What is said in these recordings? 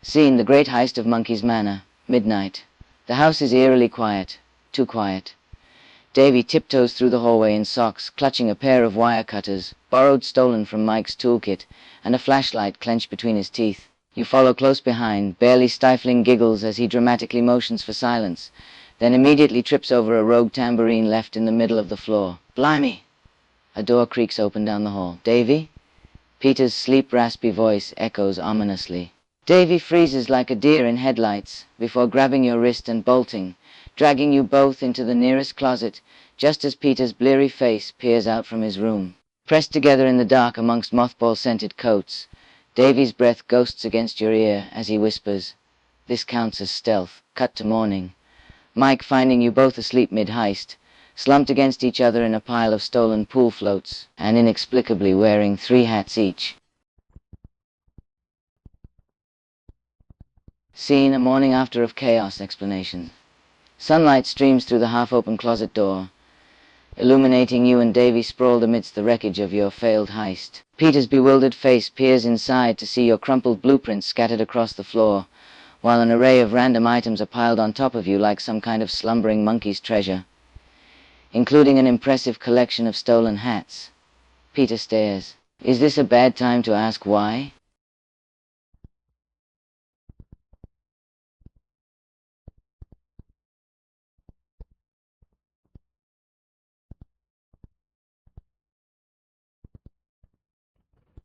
Scene: the great heist of Monkees Manor. Midnight. The house is eerily quiet. Too quiet. Davy tiptoes through the hallway in socks, clutching a pair of wire cutters, borrowed stolen from Mike's toolkit, and a flashlight clenched between his teeth. You follow close behind, barely stifling giggles as he dramatically motions for silence, then immediately trips over a rogue tambourine left in the middle of the floor. Blimey! A door creaks open down the hall. Davy? Peter's sleep-raspy voice echoes ominously. Davy freezes like a deer in headlights before grabbing your wrist and bolting, dragging you both into the nearest closet, just as Peter's bleary face peers out from his room. Pressed together in the dark amongst mothball-scented coats, Davy's breath ghosts against your ear as he whispers, "This counts as stealth." Cut to morning. Mike finding you both asleep mid-heist, slumped against each other in a pile of stolen pool floats, and inexplicably wearing 3 hats each. Scene: a morning after of chaos. Explanation. Sunlight streams through the half-open closet door, illuminating you and Davy sprawled amidst the wreckage of your failed heist. Peter's bewildered face peers inside to see your crumpled blueprints scattered across the floor, while an array of random items are piled on top of you like some kind of slumbering monkey's treasure, including an impressive collection of stolen hats. Peter stares. Is this a bad time to ask why?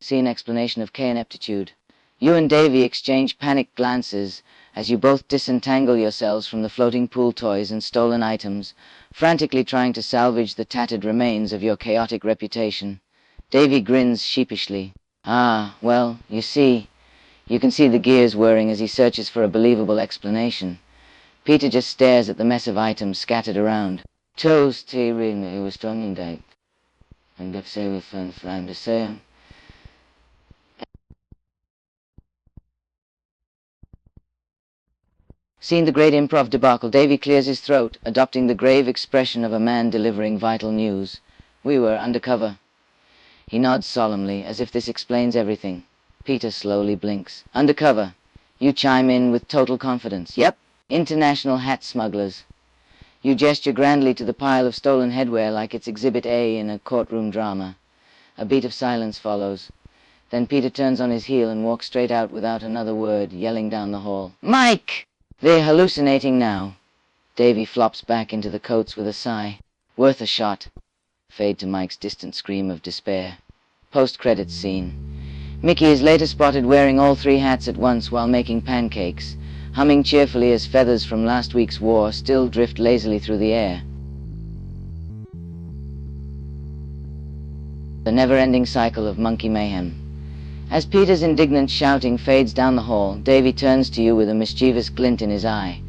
See an explanation of K ineptitude. You and Davy exchange panicked glances as you both disentangle yourselves from the floating pool toys and stolen items, frantically trying to salvage the tattered remains of your chaotic reputation. Davy grins sheepishly. Ah, well, you can see the gears whirring as he searches for a believable explanation. Peter just stares at the mess of items scattered around. Toast, he was strong in day. And if say with fun to say. Seeing the great improv debacle, Davy clears his throat, adopting the grave expression of a man delivering vital news. We were undercover. He nods solemnly, as if this explains everything. Peter slowly blinks. Undercover. You chime in with total confidence. Yep. International hat smugglers. You gesture grandly to the pile of stolen headwear like it's Exhibit A in a courtroom drama. A beat of silence follows. Then Peter turns on his heel and walks straight out without another word, yelling down the hall. Mike! They're hallucinating now. Davy flops back into the coats with a sigh. Worth a shot. Fade to Mike's distant scream of despair. Post-credits scene. Mickey is later spotted wearing all 3 hats at once while making pancakes, humming cheerfully as feathers from last week's war still drift lazily through the air. The never-ending cycle of monkey mayhem. As Peter's indignant shouting fades down the hall, Davy turns to you with a mischievous glint in his eye,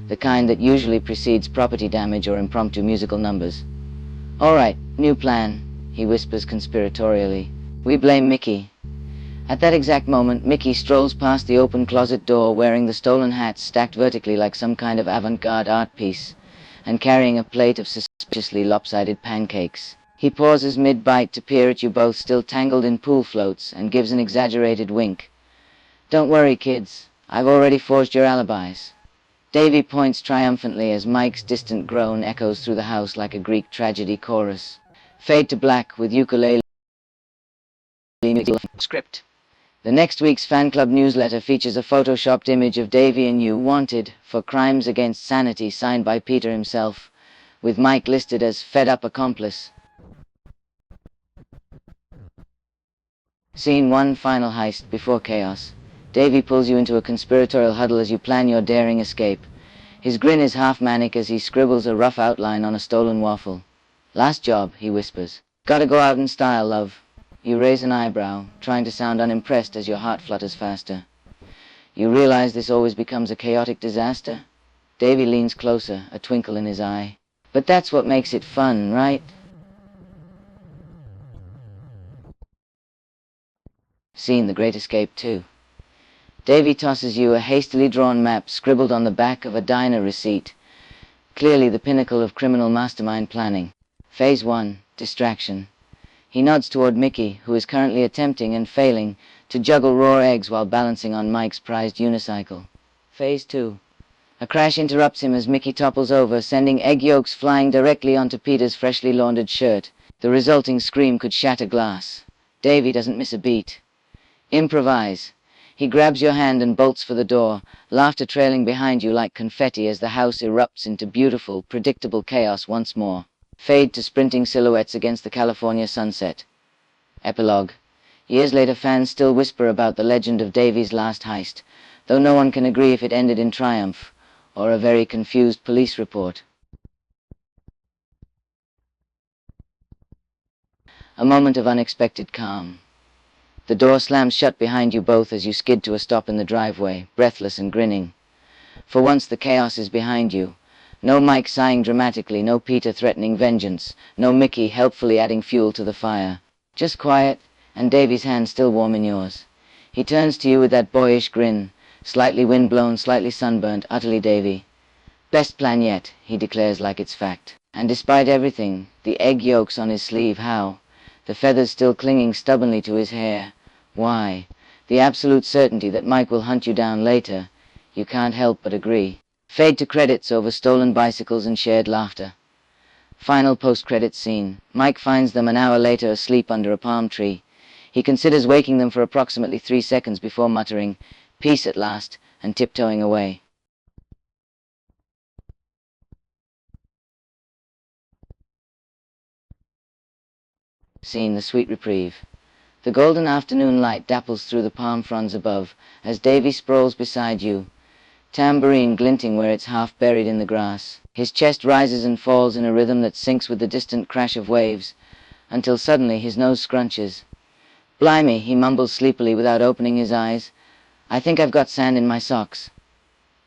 the kind that usually precedes property damage or impromptu musical numbers. All right, new plan, he whispers conspiratorially. We blame Mickey. At that exact moment, Mickey strolls past the open closet door wearing the stolen hats stacked vertically like some kind of avant-garde art piece, and carrying a plate of suspiciously lopsided pancakes. He pauses mid-bite to peer at you both still tangled in pool floats and gives an exaggerated wink. Don't worry, kids. I've already forged your alibis. Davy points triumphantly as Mike's distant groan echoes through the house like a Greek tragedy chorus. Fade to black with ukulele script. The next week's fan club newsletter features a photoshopped image of Davy and you wanted for crimes against sanity signed by Peter himself, with Mike listed as fed-up accomplice. Scene 1, final heist, before chaos. Davy pulls you into a conspiratorial huddle as you plan your daring escape. His grin is half-manic as he scribbles a rough outline on a stolen waffle. Last job, he whispers. Gotta go out in style, love. You raise an eyebrow, trying to sound unimpressed as your heart flutters faster. You realize this always becomes a chaotic disaster? Davy leans closer, a twinkle in his eye. But that's what makes it fun, right? Scene, the Great Escape 2. Davy tosses you a hastily drawn map scribbled on the back of a diner receipt, clearly the pinnacle of criminal mastermind planning. Phase 1, distraction. He nods toward Mickey, who is currently attempting and failing to juggle raw eggs while balancing on Mike's prized unicycle. Phase 2. A crash interrupts him as Mickey topples over, sending egg yolks flying directly onto Peter's freshly laundered shirt. The resulting scream could shatter glass. Davy doesn't miss a beat. Improvise. He grabs your hand and bolts for the door, laughter trailing behind you like confetti as the house erupts into beautiful, predictable chaos once more. Fade to sprinting silhouettes against the California sunset. Epilogue. Years later, fans still whisper about the legend of Davy's last heist, though no one can agree if it ended in triumph or a very confused police report. A moment of unexpected calm. The door slams shut behind you both as you skid to a stop in the driveway, breathless and grinning. For once the chaos is behind you. No Mike sighing dramatically, no Peter threatening vengeance, no Mickey helpfully adding fuel to the fire. Just quiet, and Davy's hand still warm in yours. He turns to you with that boyish grin, slightly wind-blown, slightly sunburnt, utterly Davy. Best plan yet, he declares like it's fact. And despite everything, the egg yolks on his sleeve, how? The feathers still clinging stubbornly to his hair. Why? The absolute certainty that Mike will hunt you down later. You can't help but agree. Fade to credits over stolen bicycles and shared laughter. Final post-credits scene. Mike finds them an hour later asleep under a palm tree. He considers waking them for approximately 3 seconds before muttering, "Peace at last," and tiptoeing away. Scene: the sweet reprieve. The golden afternoon light dapples through the palm fronds above as Davy sprawls beside you, tambourine glinting where it's half buried in the grass. His chest rises and falls in a rhythm that syncs with the distant crash of waves, until suddenly his nose scrunches. "Blimey," he mumbles sleepily without opening his eyes. "I think I've got sand in my socks."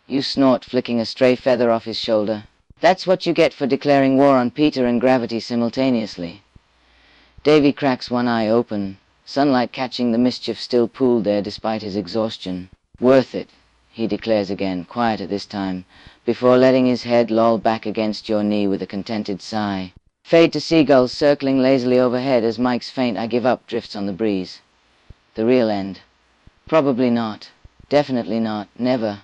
You snort, flicking a stray feather off his shoulder. That's what you get for declaring war on Peter and gravity simultaneously. Davy cracks one eye open, sunlight catching the mischief still pooled there despite his exhaustion. "Worth it," he declares again, quieter this time, before letting his head loll back against your knee with a contented sigh. Fade to seagulls circling lazily overhead as Mike's faint "I give up" drifts on the breeze. The real end. Probably not. Definitely not. Never.